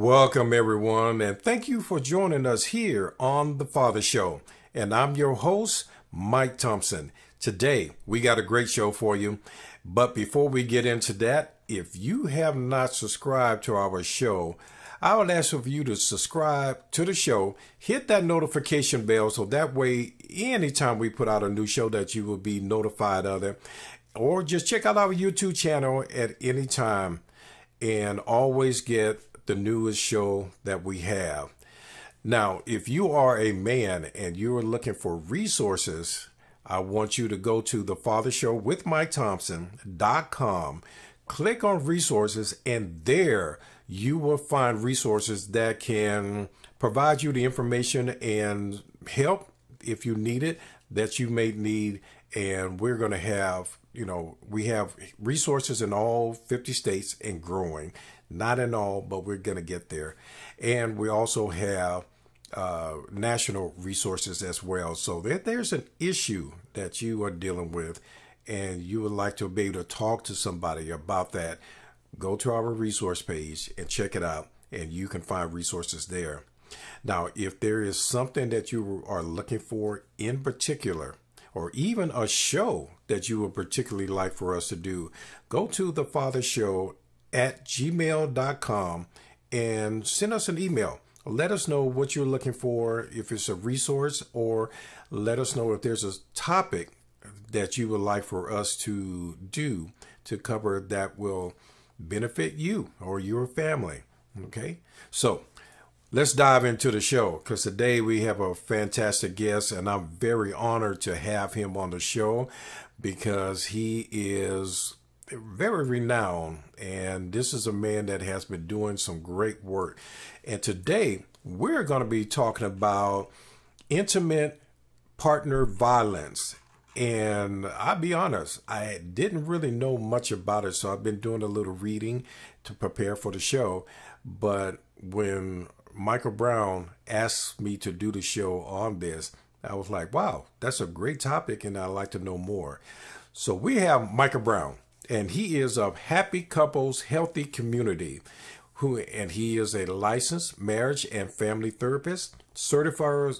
Welcome, everyone, and thank you for joining us here on The Father Show. And I'm your host, Mike Thompson. Today, we got a great show for you. But before we get into that, if you have not subscribed to our show, I would ask for you to subscribe to the show, hit that notification bell so that way anytime we put out a new show that you will be notified of it. Or just check out our YouTube channel at any time and always get the newest show that we have. Now, if you are a man and you're looking for resources, I want you to go to thefathershowwithmikethompson.com, click on resources, and there you will find resources that can provide you the information and help if you need it that you may need. And we're going to have, we have resources in all 50 states and growing. Not in all, but we're going to get there. And we also have national resources as well. So there's an issue that you are dealing with and you would like to be able to talk to somebody about that, go to our resource page and check it out, and you can find resources there. Now, if there is something that you are looking for in particular, or even a show that you would particularly like for us to do, go to thefathershow@gmail.com and send us an email. Let us know what you're looking for, if it's a resource, or let us know if there's a topic that you would like for us to do to cover that will benefit you or your family. Okay, so let's dive into the show, because today we have a fantastic guest, and I'm very honored to have him on the show because he is very renowned, and this is a man that has been doing some great work. And today we're going to be talking about intimate partner violence. And I'll be honest, I didn't really know much about it, so I've been doing a little reading to prepare for the show. But when Michael Brown asked me to do the show on this, I was like, wow, that's a great topic, and I'd like to know more. So we have Michael Brown, and he is of Happy Couples Healthy Community, and he is a licensed marriage and family therapist, certified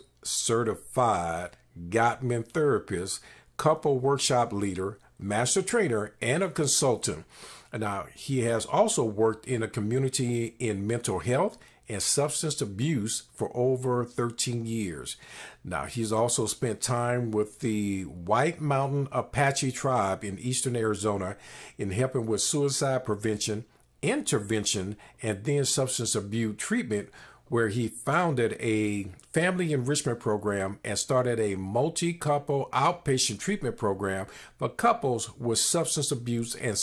Gottman therapist, couple workshop leader, master trainer, and a consultant. Now, he has also worked in a community in mental health and substance abuse for over 13 years. Now, he's also spent time with the White Mountain Apache tribe in eastern Arizona in helping with suicide prevention, intervention, and then substance abuse treatment, where he founded a family enrichment program and started a multi-couple outpatient treatment program for couples with substance abuse and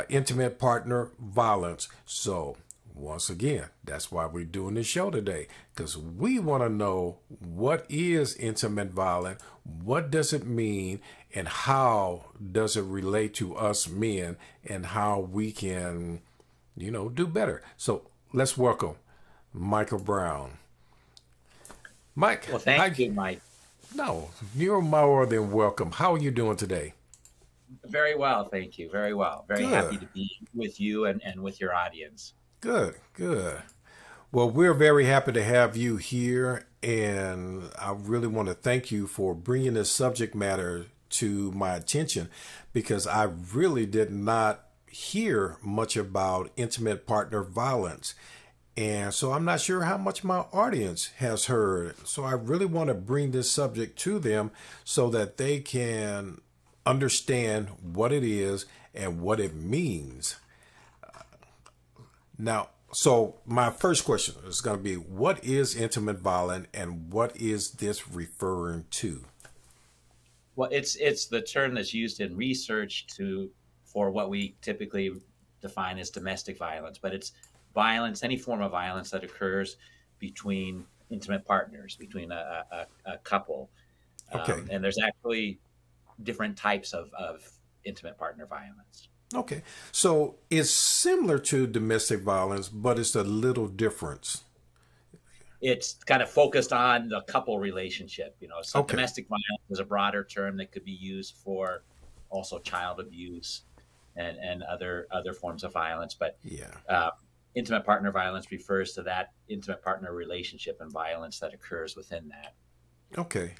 intimate partner violence. So once again, that's why we're doing this show today, because we want to know, what is intimate violence, what does it mean, and how does it relate to us men, and how we can, do better. So let's welcome Michael Brown. Mike. Well, thank you, Mike. No, you're more than welcome. How are you doing today? Very well, thank you. Very well. Very Good. happy to be with you and with your audience. Good, good. Well, we're very happy to have you here, and I really want to thank you for bringing this subject matter to my attention, because I really did not hear much about intimate partner violence. And so I'm not sure how much my audience has heard. So I really want to bring this subject to them so that they can understand what it is and what it means. Now, so my first question is going to be, what is intimate violence, and what is this referring to? Well, it's the term that's used in research for what we typically define as domestic violence, but it's violence, any form of violence that occurs between intimate partners, between a couple. Okay. And there's actually different types of intimate partner violence. Okay. So it's similar to domestic violence, but it's a little different. It's kind of focused on the couple relationship, So Okay. domestic violence is a broader term that could be used for also child abuse and other forms of violence. But Yeah. intimate partner violence refers to that intimate partner relationship and violence that occurs within that. Okay.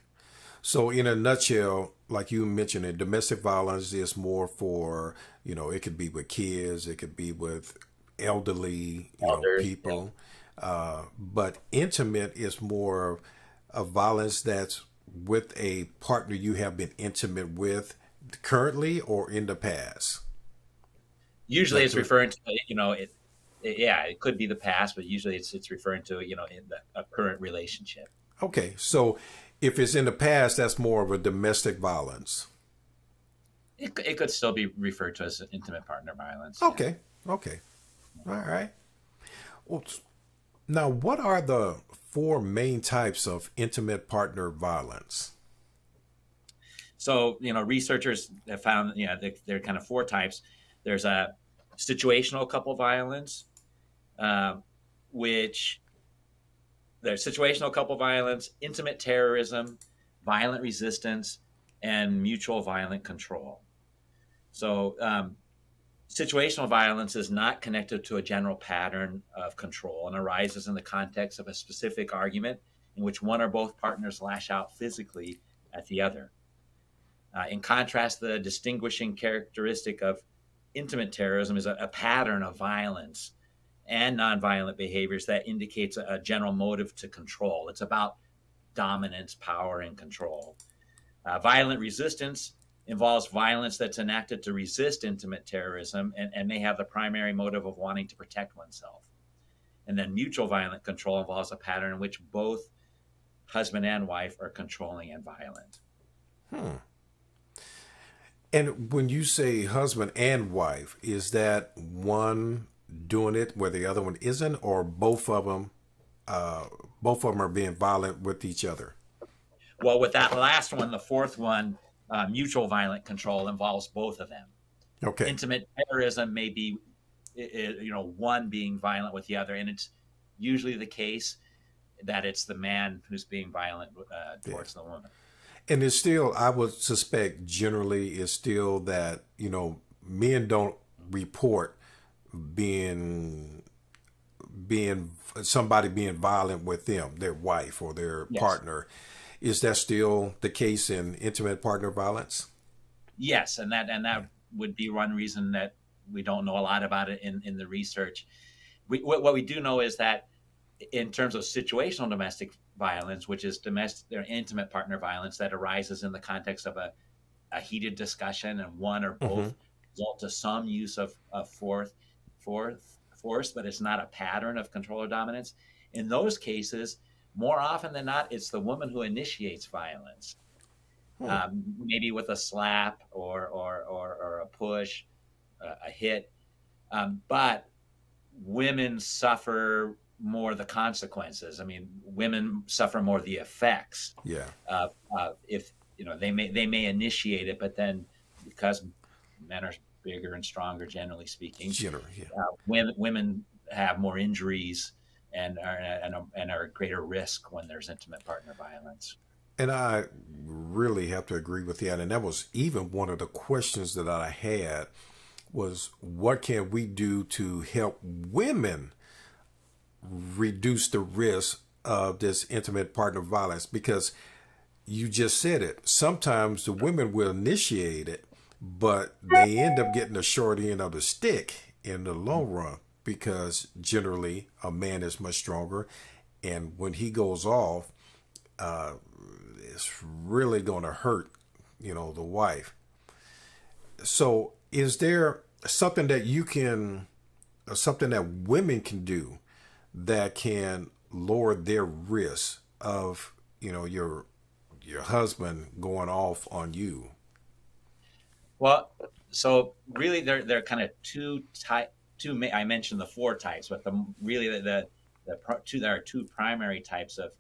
So in a nutshell, like you mentioned, domestic violence is more for, it could be with kids, it could be with elderly, Elders, yeah. people. But intimate is more of violence that's with a partner you have been intimate with currently or in the past. Is Usually that it's correct? referring to, yeah, it could be the past, but usually it's referring to, in a current relationship. Okay. So if it's in the past, that's more of a domestic violence. It could still be referred to as intimate partner violence. Yeah. Okay. Okay. All right. Well, now, what are the four main types of intimate partner violence? So, researchers have found, there are kind of four types. There's a situational couple violence, uh, which there's situational couple violence, intimate terrorism, violent resistance, and mutual violent control. So, situational violence is not connected to a general pattern of control and arises in the context of a specific argument in which one or both partners lash out physically at the other. In contrast, the distinguishing characteristic of intimate terrorism is a pattern of violence and nonviolent behaviors that indicates a general motive to control. It's about dominance, power, and control. Violent resistance involves violence that's enacted to resist intimate terrorism and may have the primary motive of wanting to protect oneself. And then mutual violent control involves a pattern in which both husband and wife are controlling and violent. Hmm. And when you say husband and wife, is that one doing it where the other one isn't, or both of them are being violent with each other? Well, with that last one, the fourth one, mutual violent control involves both of them. Okay. Intimate terrorism may be, one being violent with the other, and it's usually the case that it's the man who's being violent Yeah. towards the woman. And it's still, I would suspect, generally, it's still that men don't report being being somebody being violent with them, their wife or their Yes. partner. Is that still the case in intimate partner violence? Yes, and that would be one reason that we don't know a lot about it in the research. What we do know is that in terms of situational domestic violence, which is domestic or intimate partner violence that arises in the context of a heated discussion and one or Hmm. both result to some use of force, but it's not a pattern of control or dominance. In those cases, more often than not, it's the woman who initiates violence, Hmm. maybe with a slap or a push, a hit. But women suffer more the consequences. I mean, women suffer more the effects. Yeah. If they may initiate it, but then because men are bigger and stronger, generally speaking, Generally, yeah. women have more injuries and are at greater risk when there's intimate partner violence. And I really have to agree with that. And that was even one of the questions that I had was what can we do to help women reduce the risk of this intimate partner violence? Because you just said it. Sometimes the women will initiate it, but they end up getting the short end of the stick in the long run because generally a man is much stronger. And when he goes off, uh, it's really going to hurt, the wife. So, is there something that something that women can do that can lower their risk of, your husband going off on you? Well, so really, there are kind of two type. I mentioned the four types, but really there are two primary types of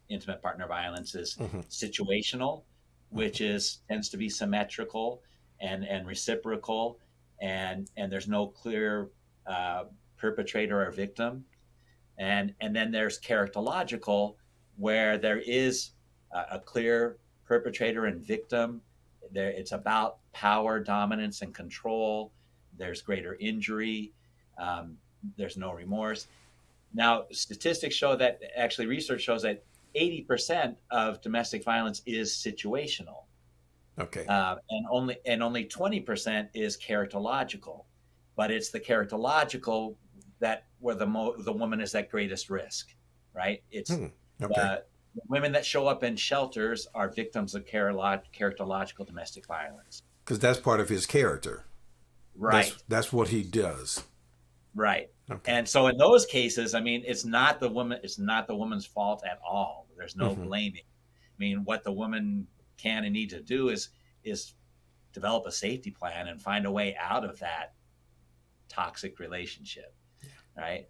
intimate partner violence is Hmm. situational, which is tends to be symmetrical and reciprocal, and there's no clear uh, perpetrator or victim, and then there's characterological, where there is a clear perpetrator and victim. There, it's about power, dominance, and control. There's greater injury. there's no remorse. Now, statistics show that, actually research shows that 80% of domestic violence is situational, Okay. and only 20% is characterological. But it's the characterological that where the woman is at greatest risk, right? It's Okay. the women that show up in shelters are victims of characterological domestic violence. Because that's part of his character. Right. That's what he does. Right. Okay. And so in those cases, I mean, it's not the woman's fault at all. There's no blaming. I mean, what the woman can and need to do is develop a safety plan and find a way out of that toxic relationship. Right.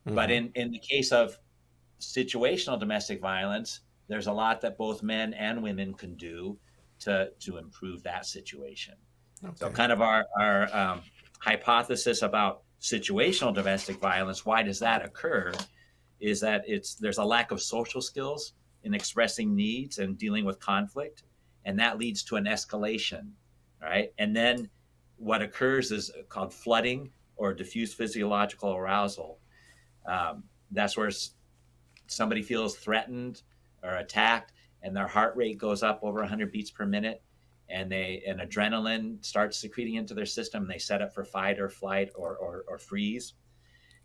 But in the case of situational domestic violence, there's a lot that both men and women can do to improve that situation. Okay. So kind of our hypothesis about situational domestic violence, why does that occur, is that there's a lack of social skills in expressing needs and dealing with conflict, and that leads to an escalation, right? And then what occurs is called flooding or diffuse physiological arousal. That's where somebody feels threatened or attacked, and their heart rate goes up over 100 beats per minute, and adrenaline starts secreting into their system, and they set up for fight or flight or freeze.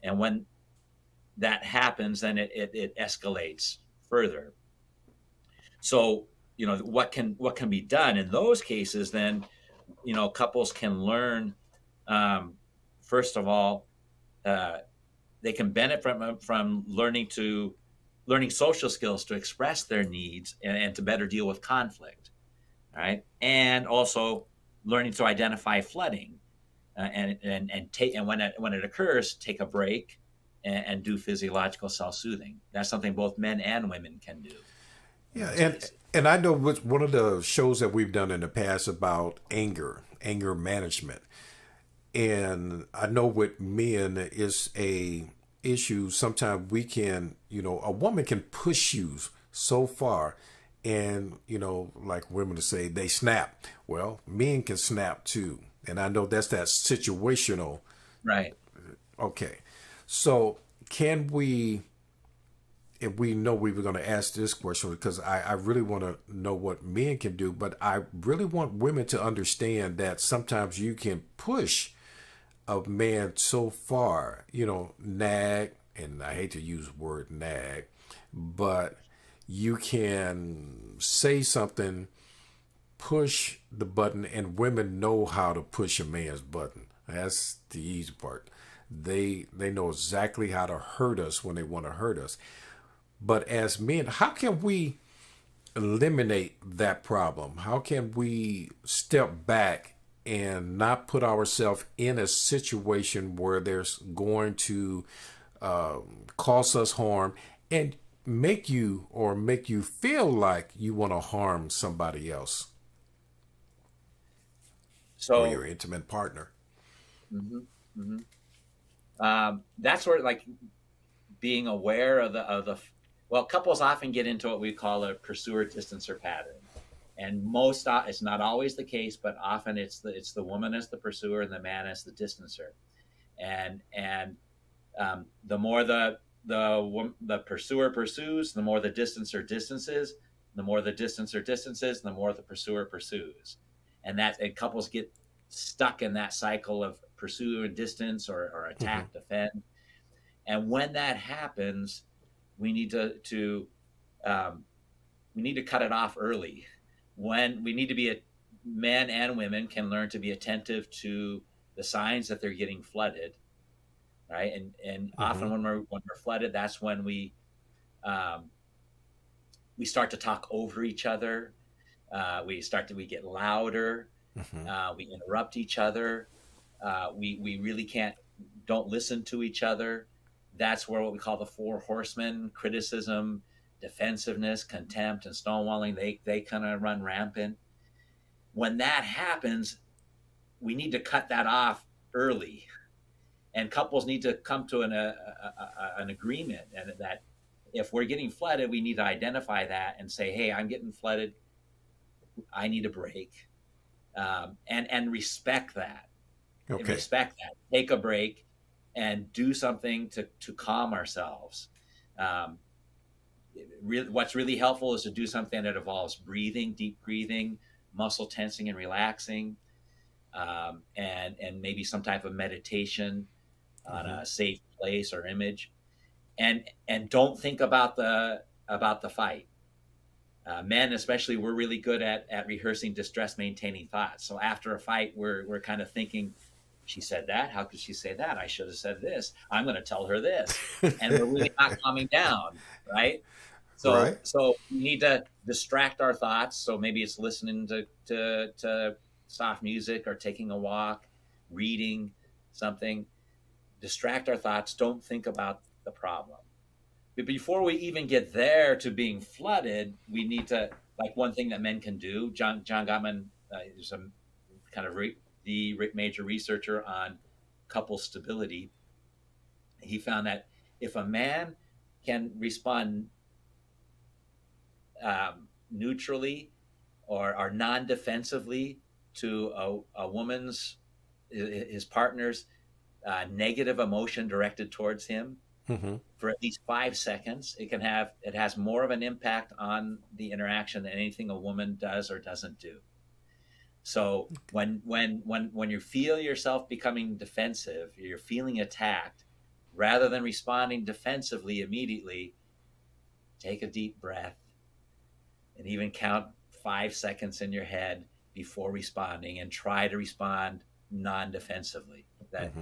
And when that happens, then it escalates further. So, what can be done in those cases? Then, couples can learn, first of all, they can benefit from learning social skills to express their needs and to better deal with conflict, right? And also learning to identify flooding, and when it occurs, take a break and do physiological self-soothing. That's something both men and women can do. Yeah, and I know one of the shows that we've done in the past about anger management, and I know with men is a issue. Sometimes we can, a woman can push you so far, and like women to say they snap. Well, men can snap too, and I know that's that situational. Right. Okay, so can we? If we know we were going to ask this question, because I really want to know what men can do, but I really want women to understand that sometimes you can push a man so far, nag, and I hate to use the word nag, but you can say something, push the button, and women know how to push a man's button. That's the easy part. They know exactly how to hurt us when they want to hurt us. But as men, how can we eliminate that problem? How can we step back and not put ourselves in a situation where there's going to cause us harm and make you feel like you want to harm somebody else or your intimate partner? That's where, like, being aware of the well, couples often get into what we call a pursuer-distancer pattern, and it's not always the case, but often it's the woman as the pursuer and the man as the distancer, and the more the pursuer pursues, the more the distancer distances, the more the distancer distances, the more the pursuer pursues, and couples get stuck in that cycle of pursue and distance or attack, defend, and when that happens, we need to cut it off early. When we need to be men and women can learn to be attentive to the signs that they're getting flooded, right? And often when we're flooded, that's when we start to talk over each other. We get louder. We interrupt each other. We really don't listen to each other. That's where what we call the four horsemen: criticism, defensiveness, contempt, and stonewalling, they kind of run rampant. When that happens, we need to cut that off early. And couples need to come to an agreement, and that if we're getting flooded, we need to identify that and say, hey, I'm getting flooded. I need a break. And respect that. Okay. Respect that. Take a break. and do something to calm ourselves. Um, what's really helpful is to do something that involves breathing, deep breathing, muscle tensing and relaxing, and maybe some type of meditation on a safe place or image, and don't think about the fight. Men, especially, we're really good at rehearsing distress maintaining thoughts. So after a fight, we're kind of thinking, she said that. How could she say that? I should have said this. I'm going to tell her this, and we're really not calming down, right? So, Right. so we need to distract our thoughts. So maybe it's listening to soft music, or taking a walk, reading something. Distract our thoughts. Don't think about the problem. But before we even get there to being flooded, we need to, like, one thing that men can do. John Gottman is a kind of the major researcher on couple stability. He found that if a man can respond neutrally or non-defensively to a woman's, his partner's negative emotion directed towards him, for at least 5 seconds, it has more of an impact on the interaction than anything a woman does or doesn't do. So when you feel yourself becoming defensive, you're feeling attacked, rather than responding defensively immediately, take a deep breath and even count 5 seconds in your head before responding, and try to respond non-defensively. That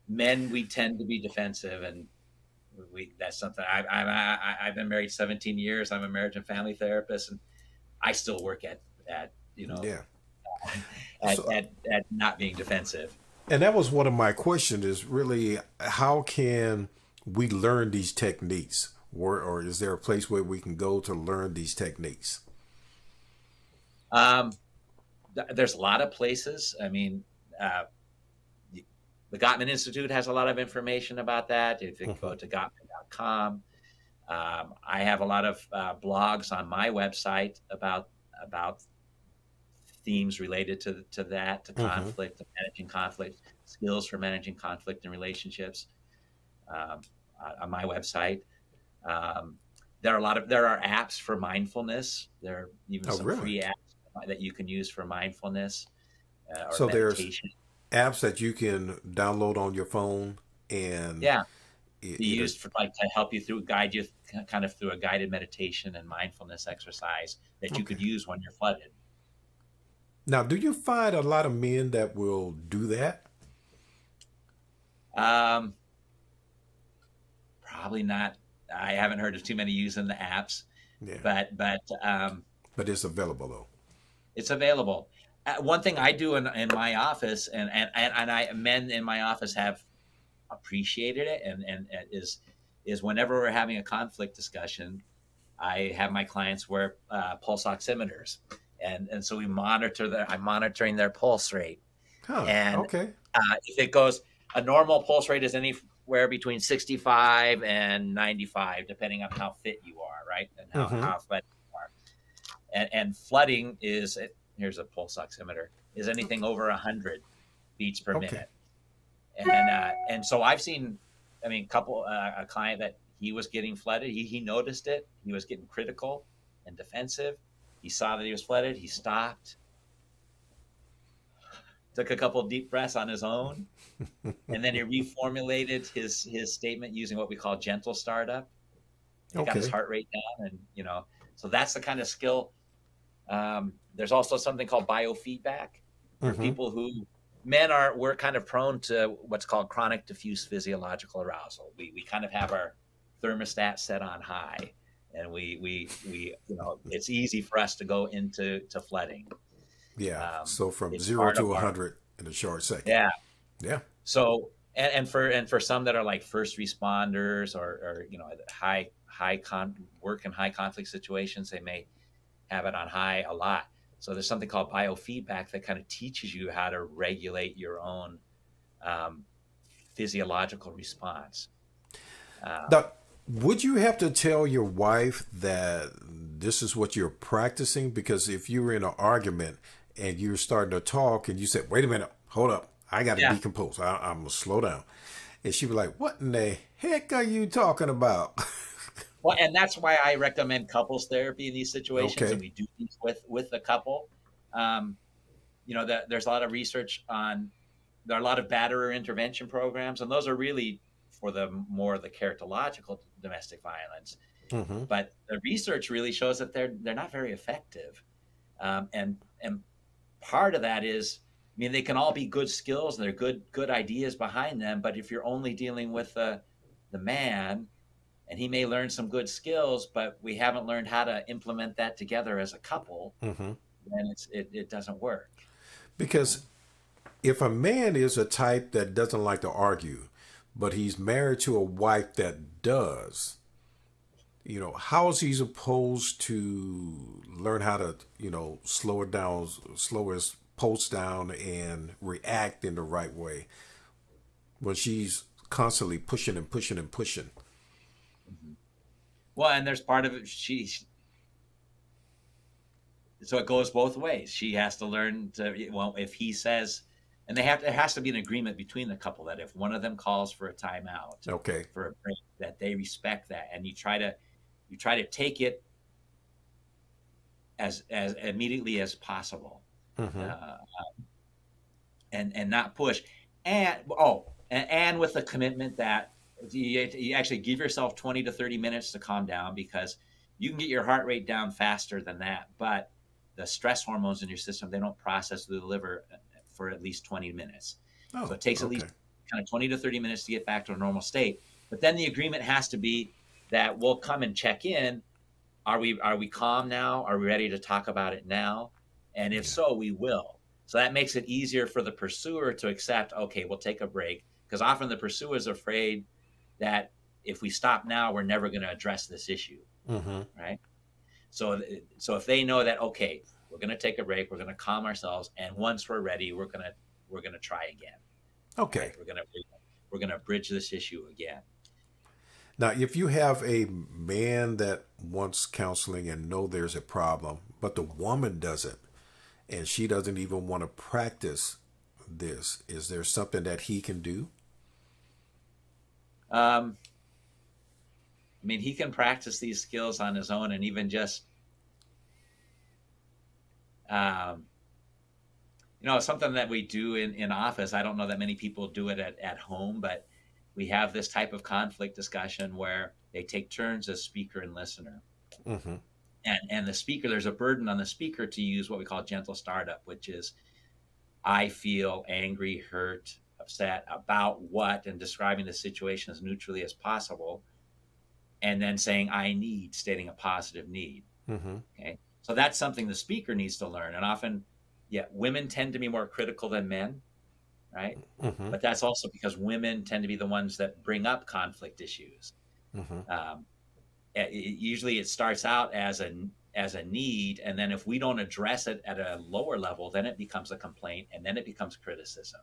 men, we tend to be defensive, and that's something I've been married 17 years. I'm a marriage and family therapist, and I still work at not being defensive. And that was one of my questions, is really, how can we learn these techniques? Or is there a place where we can go to learn these techniques? There's a lot of places. I mean, the Gottman Institute has a lot of information about that. If you go to Gottman.com, I have a lot of blogs on my website about themes related to that, to conflict, to managing conflict, skills for managing conflict in relationships, on my website. There are apps for mindfulness. There are even some free apps that you can use for mindfulness or meditation. Apps that you can download on your phone and be used for, like, to help you guide you kind of through a guided meditation and mindfulness exercise that you could use when you're flooded. Now, do you find a lot of men that will do that? Probably not. I haven't heard of too many using the apps, but it's available though. It's available. One thing I do in my office, and men in my office have appreciated it, and is whenever we're having a conflict discussion, I have my clients wear pulse oximeters, and so I'm monitoring their pulse rate. If it goes, a normal pulse rate is anywhere between 65 and 95, depending on how fit you are, right, and how flooded you are, and flooding is. Here's a pulse oximeter, is anything over 100 beats per minute. And so I've seen, a client that he was getting flooded. He noticed it. He was getting critical and defensive. He saw that he was flooded. He stopped, took a couple of deep breaths on his own, and then he reformulated his statement using what we call gentle startup. He got his heart rate down, and so that's the kind of skill. There's also something called biofeedback for people who, we're kind of prone to what's called chronic diffuse physiological arousal. We kind of have our thermostat set on high, and we it's easy for us to go into flooding. So from 0 to 100 in a short second. So and for some that are like first responders or work in high conflict situations, they may have it on high a lot. So there's something called biofeedback that kind of teaches you how to regulate your own physiological response. Now, would you have to tell your wife that this is what you're practicing? Because if you were in an argument and you're starting to talk and you said, wait a minute, hold up, I got to decompose. I'm going to slow down. And she'd be like, what in the heck are you talking about? Well, and that's why I recommend couples therapy in these situations, Okay. and we do these with the couple. Um, there's a lot of research on, there are a lot of batterer intervention programs, and those are really for the characterological domestic violence. Mm-hmm. But the research really shows that they're not very effective, and part of that is, I mean, they can all be good skills and they're good ideas behind them, but if you're only dealing with the man, and he may learn some good skills, but we haven't learned how to implement that together as a couple, Mm-hmm. then it doesn't work. Because if a man is a type that doesn't like to argue, but he's married to a wife that does, how is he supposed to learn how to, slow it down, slow his pulse down and react in the right way when she's constantly pushing and pushing and pushing? Mm-hmm. Well, and there's part of it, so it goes both ways. She has to learn to, well, if he says, and there has to be an agreement between the couple that if one of them calls for a timeout, Okay. for a break, that they respect that, and you try to take it as immediately as possible, Mm-hmm. and not push, and with the commitment that you actually give yourself 20 to 30 minutes to calm down, because you can get your heart rate down faster than that, but the stress hormones in your system, they don't process through the liver for at least 20 minutes. Oh, So it takes at okay. least kind of 20 to 30 minutes to get back to a normal state. But then the agreement has to be that we'll come and check in. Are we calm now? Are we ready to talk about it now? And if so, we will. So that makes it easier for the pursuer to accept, okay, we'll take a break. Because often the pursuer is afraid that if we stop now, we're never going to address this issue. Mm-hmm. Right? So if they know that, okay, we're going to take a break, we're going to calm ourselves, and once we're ready, we're going to try again. Okay. Right? We're going to bridge this issue again. Now, if you have a man that wants counseling and know there's a problem, but the woman doesn't, and she doesn't even want to practice this, is there something that he can do? I mean, he can practice these skills on his own, and even just, something that we do in office. I don't know that many people do it at home, but we have this type of conflict discussion where they take turns as speaker and listener. Mm-hmm. And the speaker, there's a burden on the speaker to use what we call gentle startup, which is, I feel angry, hurt, upset about what, and describing the situation as neutrally as possible. And then saying, I need, stating a positive need. Mm-hmm. Okay. So that's something the speaker needs to learn. And often, women tend to be more critical than men, right? Mm-hmm. But that's also because women tend to be the ones that bring up conflict issues. Mm-hmm. Usually it starts out as a need, and then if we don't address it at a lower level, then it becomes a complaint, and then it becomes criticism,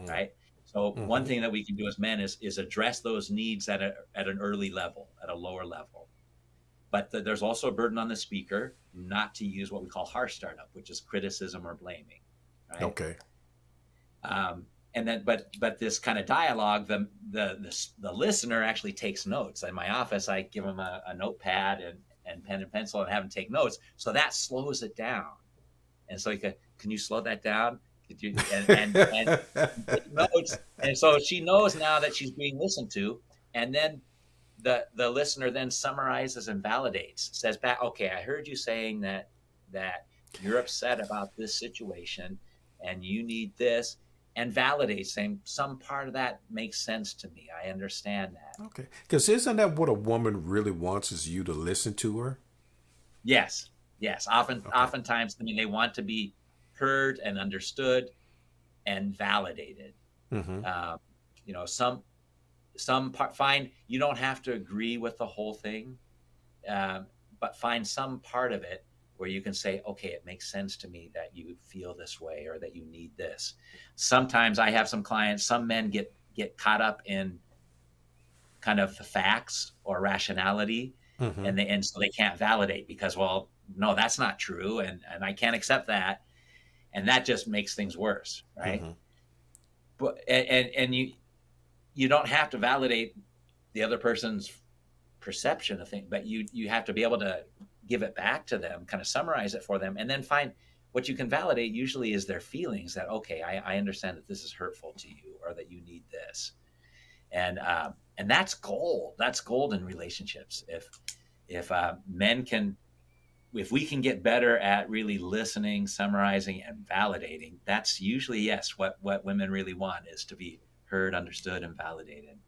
right? So one thing that we can do as men is address those needs at an early level, at a lower level. But there's also a burden on the speaker not to use what we call harsh startup, which is criticism or blaming, right? Okay. And then, but this kind of dialogue, the listener actually takes notes. In my office, I give them a notepad and pen and pencil and have them take notes. So that slows it down. And so can you slow that down? Could you, and take notes. And so she knows now that she's being listened to. And then the listener then summarizes and validates, says back, okay, I heard you saying that you're upset about this situation and you need this. And validate, saying some part of that makes sense to me. I understand that. Okay. Because isn't that what a woman really wants, is you to listen to her? Yes. Oftentimes, I mean, they want to be heard and understood and validated. Mm-hmm. Some part, find you don't have to agree with the whole thing, but find some part of it where you can say, okay, it makes sense to me that you feel this way or that you need this. Sometimes I have some clients, some men get caught up in kind of the facts or rationality, Mm-hmm. and so they can't validate because, well, no, that's not true, and I can't accept that, and that just makes things worse, right? Mm-hmm. But and you, you don't have to validate the other person's perception of things, but you have to be able to give it back to them, kind of summarize it for them, and then find what you can validate usually is their feelings that, okay, I understand that this is hurtful to you, or that you need this. And that's gold. That's gold in relationships. If men can, if we can get better at really listening, summarizing, and validating, that's usually, yes, what women really want, is to be heard, understood, and validated.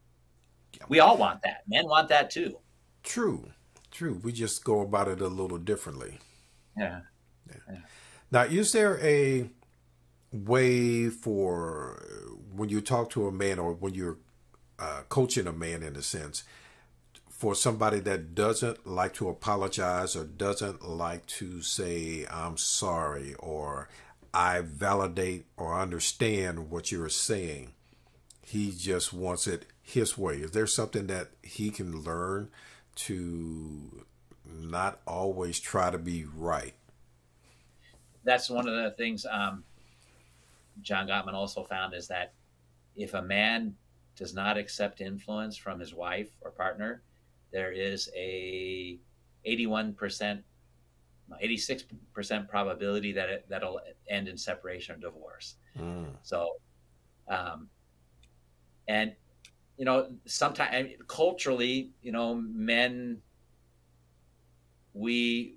Yeah. We all want that. Men want that too. True. True. We just go about it a little differently. Yeah. Yeah. Yeah. Now, is there a way for when you talk to a man, or when you're coaching a man in a sense, for somebody that doesn't like to apologize, or doesn't like to say, I'm sorry, or I validate or understand what you're saying, he just wants it his way? Is there something that he can learn to not always try to be right? That's one of the things John Gottman also found, is that if a man does not accept influence from his wife or partner, there is a 81%, 86% probability that that'll end in separation or divorce. So, and sometimes culturally, men, we're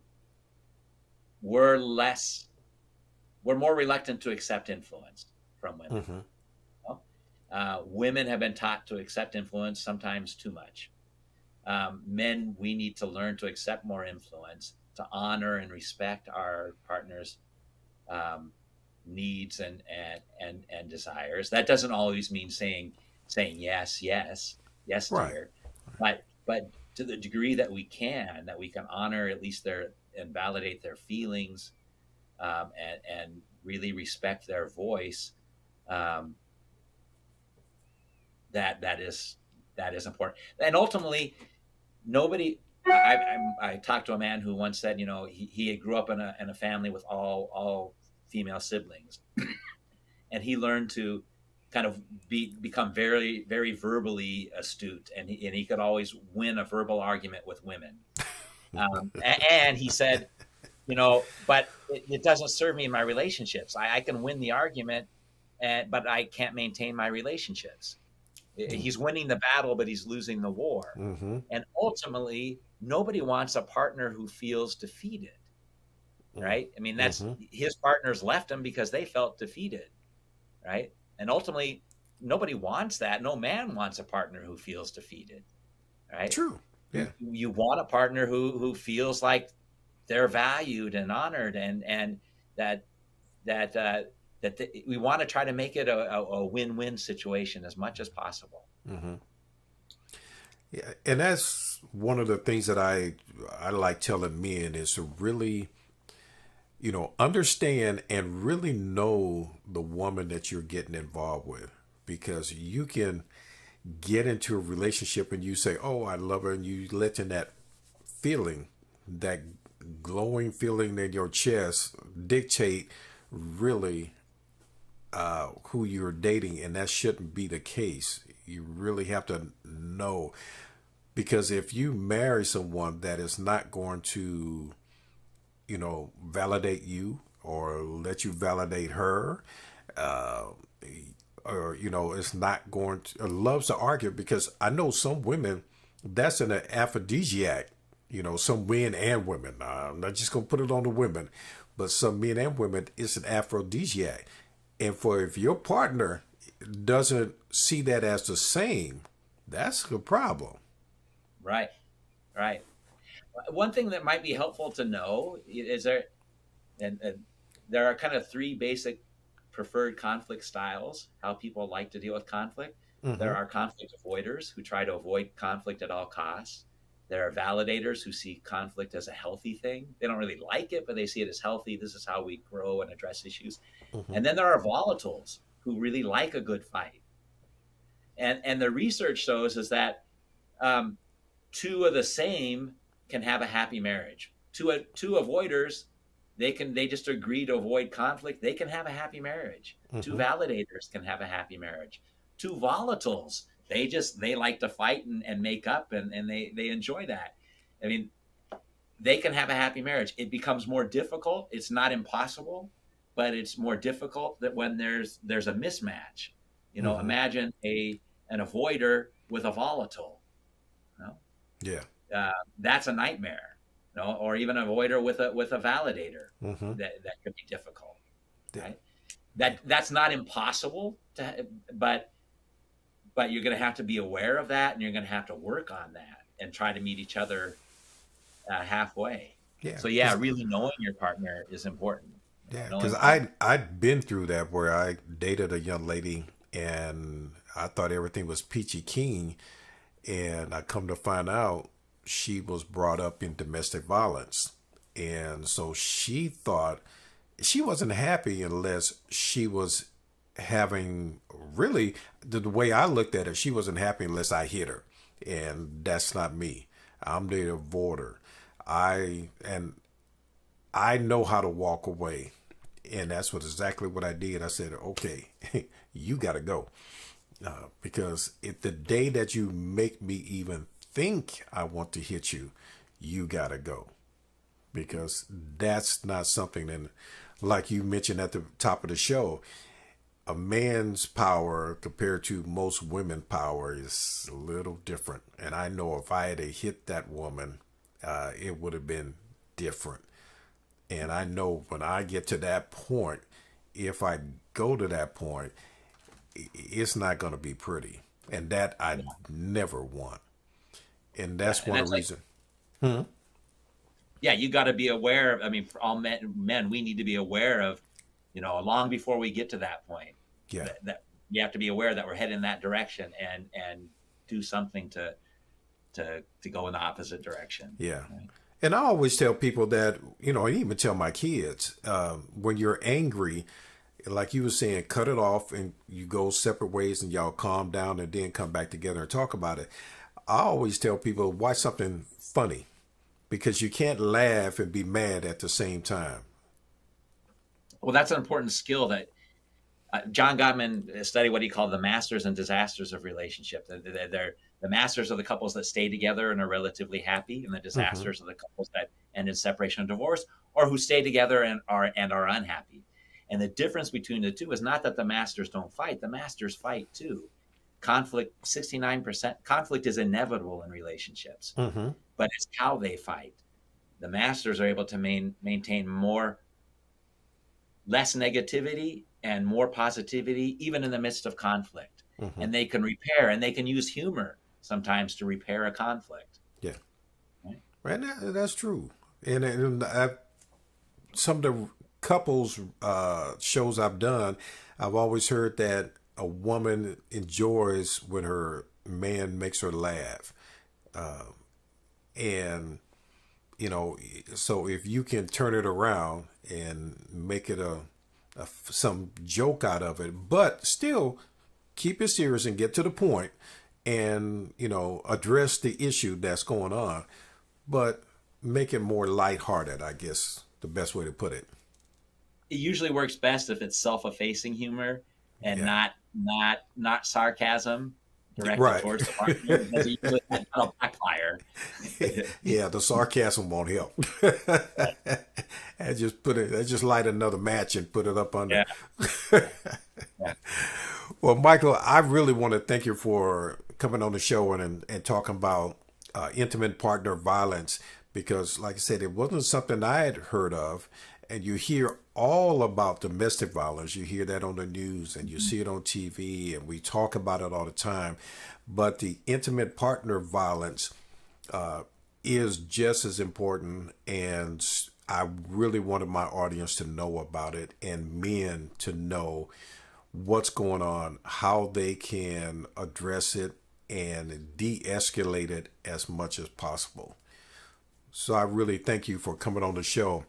more reluctant to accept influence from women. Mm-hmm. Women have been taught to accept influence, sometimes too much. Men, we need to learn to accept more influence, to honor and respect our partner's needs and desires. That doesn't always mean saying yes, Right. dear, but to the degree that we can honor at least and validate their feelings, and really respect their voice. That is important. And ultimately, nobody. I talked to a man who once said, he grew up in a family with all female siblings, and he learned to kind of become very, very verbally astute, and he could always win a verbal argument with women. And he said, but it doesn't serve me in my relationships. I can win the argument, but I can't maintain my relationships. He's winning the battle, but he's losing the war. Mm-hmm. And ultimately, nobody wants a partner who feels defeated, right? I mean, that's his partners left him because they felt defeated, right? And ultimately, nobody wants that. No man wants a partner who feels defeated, right? True. Yeah. You want a partner who feels like they're valued and honored, and that we want to try to make it a win-win situation as much as possible. Mm-hmm. Yeah, and that's one of the things that I like telling men, is to really, understand and really know the woman that you're getting involved with, because you can get into a relationship and you say, "Oh, I love her," and you let in that feeling, that glowing feeling in your chest, dictate really who you're dating, and that shouldn't be the case. You really have to know, because if you marry someone that is not going to, validate you or let you validate her, or it's not going to, or loves to argue, because I know some women, that's an aphrodisiac. Some men and women. I'm not just gonna put it on the women, but some men and women, it's an aphrodisiac. And if your partner doesn't see that as the same, that's a problem. Right. One thing that might be helpful to know is there are kind of three basic preferred conflict styles, how people like to deal with conflict. Mm-hmm. There are conflict avoiders who try to avoid conflict at all costs. There are validators who see conflict as a healthy thing. They don't really like it, but they see it as healthy. This is how we grow and address issues. Mm-hmm. And then there are volatiles who really like a good fight. And the research shows is that two of the same can have a happy marriage. Two avoiders, they just agree to avoid conflict. They can have a happy marriage. Mm-hmm. Two validators can have a happy marriage. Two volatiles they like to fight and make up, and they enjoy that. I mean, they can have a happy marriage. It becomes more difficult. It's not impossible, but it's more difficult that when there's a mismatch. You know, imagine an avoider with a volatile. You know? Yeah. That's a nightmare. You know, or even an avoider with a validator. That could be difficult. Yeah. Right? That's not impossible but you're going to have to be aware of that, and you're going to have to work on that and try to meet each other halfway. Yeah. So yeah, really knowing your partner is important. Yeah, because I'd been through that where I dated a young lady and I thought everything was peachy keen, and I come to find out she was brought up in domestic violence, and so she thought she wasn't happy unless she was having, really, the way I looked at it, she wasn't happy unless I hit her, and that's not me. I'm the avoider. I know how to walk away, and that's exactly what I did. I said, okay, you got to go, because if the day that you make me even think I want to hit you, you got to go, because that's not something that, like you mentioned at the top of the show, a man's power compared to most women's power is a little different. And I know if I had hit that woman, it would have been different. And I know when I get to that point, if I go to that point, it's not going to be pretty. And that I never want. And that's one of the reasons. Yeah, you got to be aware of, I mean, for all men, we need to be aware of, you know, long before we get to that point. Yeah. That you have to be aware that we're heading in that direction, and do something to go in the opposite direction. Yeah. Right? And I always tell people that, you know, I even tell my kids, when you're angry, like you were saying, cut it off and you go separate ways and y'all calm down and then come back together and talk about it. I always tell people, watch something funny, because you can't laugh and be mad at the same time. Well, that's an important skill that John Gottman studied what he called the masters and disasters of relationship. They're the masters are the couples that stay together and are relatively happy, and the disasters are the couples that end in separation and divorce, or who stay together and are unhappy. And the difference between the two is not that the masters don't fight. The masters fight too. Conflict, 69%, conflict is inevitable in relationships, but it's how they fight. The masters are able to maintain less negativity and more positivity, even in the midst of conflict. And they can repair, and they can use humor sometimes to repair a conflict. Yeah. Right. That's true. And some of the couples shows I've done, I've always heard that a woman enjoys when her man makes her laugh. And, you know, so if you can turn it around and make it some joke out of it, but still keep it serious and get to the point and, you know, address the issue that's going on, but make it more lighthearted, I guess, the best way to put it. It usually works best if it's self-effacing humor and not sarcasm directed towards the partner, because usually that'll backfire. Yeah, the sarcasm won't help. I just light another match and put it up under. Yeah. Well, Michael, I really want to thank you for coming on the show and talking about intimate partner violence, because, like I said, it wasn't something I had heard of. And you hear all about domestic violence. You hear that on the news and you see it on TV, and we talk about it all the time. But the intimate partner violence is just as important. And I really wanted my audience to know about it, and men to know what's going on, how they can address it and de-escalate it as much as possible. So I really thank you for coming on the show.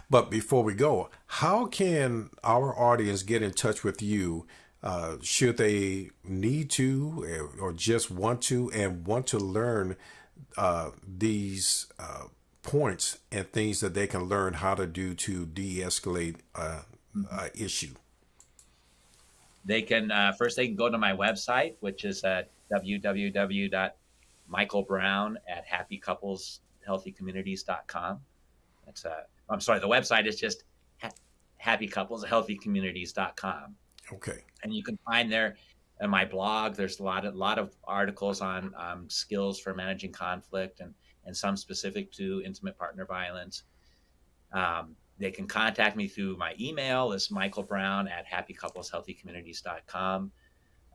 But before we go, how can our audience get in touch with you should they need to or just want to and want to learn these points and things that they can learn how to do to de-escalate an issue? They can first they can go to my website, which is at www.michaelbrown@happycoupleshealthycommunities.com. I'm sorry, the website is just happycoupleshealthycommunities.com. Okay. And you can find there in my blog, there's a lot of articles on skills for managing conflict and some specific to intimate partner violence. They can contact me through my email. It's michaelbrown@happycoupleshealthycommunities.com.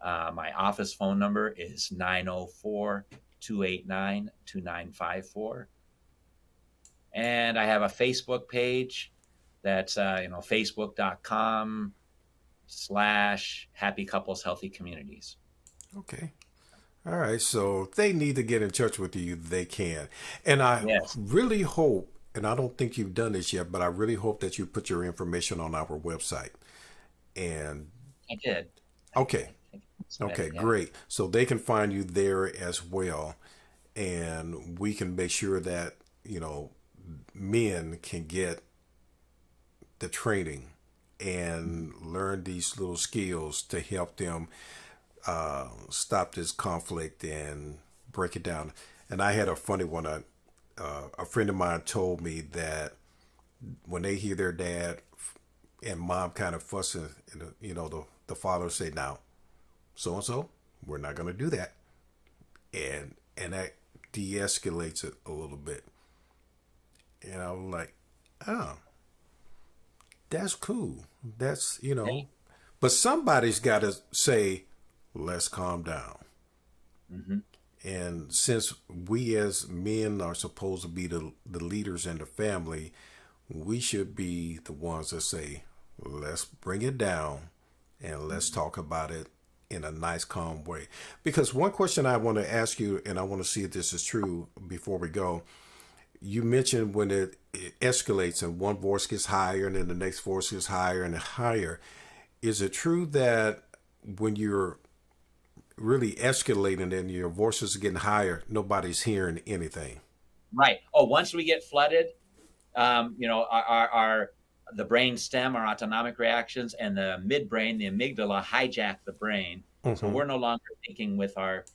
My office phone number is 904-289-2954. And I have a Facebook page that's, facebook.com/happycoupleshealthycommunities. Okay. All right. So if they need to get in touch with you, they can. And I really hope, and I don't think you've done this yet, but I really hope that you put your information on our website. And I did. Okay. Okay, great. So they can find you there as well. And we can make sure that, men can get the training and learn these little skills to help them stop this conflict and break it down. And I had a funny one. A friend of mine told me that when they hear their dad and mom kind of fussing, the father say, "Now, so and so, we're not going to do that," and that de-escalates it a little bit. And I was like, "Oh, that's cool. That's but somebody's got to say, let's calm down." Mm-hmm. And since we as men are supposed to be the leaders in the family, we should be the ones that say, let's bring it down and let's talk about it in a nice, calm way. Because one question I want to ask you, and I want to see if this is true before we go, you mentioned when it escalates and one voice gets higher and then the next voice gets higher and higher. Is it true that when you're really escalating and your voices are getting higher, nobody's hearing anything? Right. Oh, once we get flooded, the brain stem, our autonomic reactions, and the midbrain, the amygdala, hijack the brain. Mm-hmm. So we're no longer thinking with our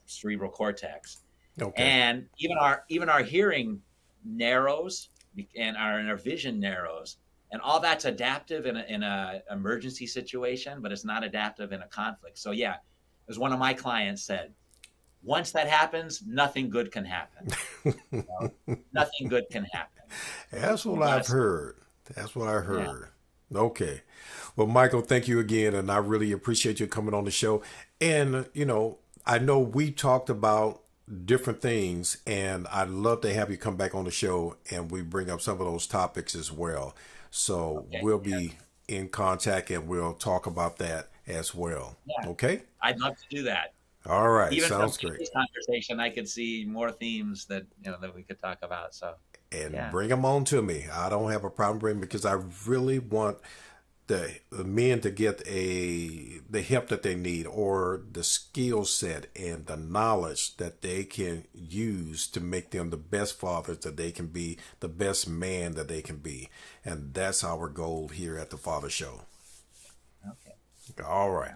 cerebral cortex. Okay. And even our hearing narrows and our vision narrows. And all that's adaptive in a emergency situation, but it's not adaptive in a conflict. So yeah, as one of my clients said, once that happens, nothing good can happen. Nothing good can happen. That's what I've heard. That's what I heard. Yeah. Okay. Well, Michael, thank you again. And I really appreciate you coming on the show. And, I know we talked about different things, and I'd love to have you come back on the show and we bring up some of those topics as well. So we'll be in contact and we'll talk about that as well. Yeah. Okay? I'd love to do that. All right. Even sounds from great. This conversation, I could see more themes that we could talk about. So bring them on to me. I don't have a problem bringing because I really want the men to get the help that they need, or the skill set and the knowledge that they can use to make them the best fathers that they can be, the best man that they can be. And that's our goal here at the Father Show. Okay. All right.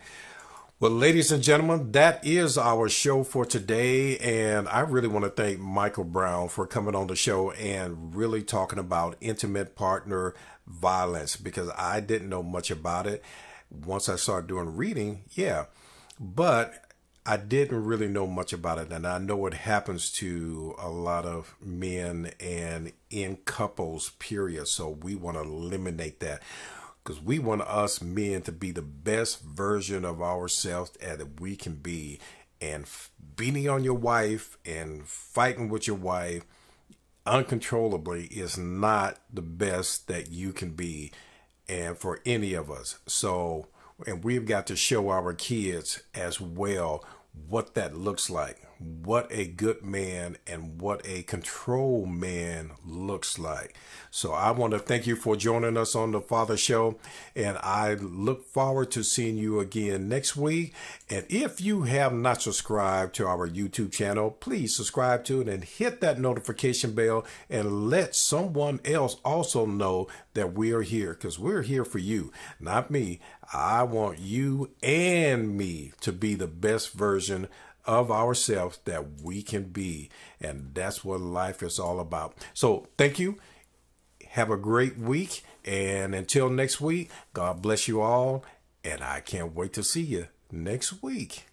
Well, ladies and gentlemen, that is our show for today. And I really want to thank Michael Brown for coming on the show and really talking about intimate partner violence, because I didn't know much about it. Once I started doing reading, but I didn't really know much about it. And I know it happens to a lot of men and in couples, period. So we want to eliminate that, because we want us men to be the best version of ourselves that we can be. And beating on your wife and fighting with your wife uncontrollably is not the best that you can be, and for any of us. So, and we've got to show our kids as well what that looks like. what a good man and what a control man looks like. So I want to thank you for joining us on the Father Show, and I look forward to seeing you again next week. And if you have not subscribed to our YouTube channel, please subscribe to it and hit that notification bell and let someone else also know that we are here, because we're here for you, not me. I want you and me to be the best version of ourselves that we can be. And that's what life is all about. So thank you. Have a great week. And until next week, God bless you all. And I can't wait to see you next week.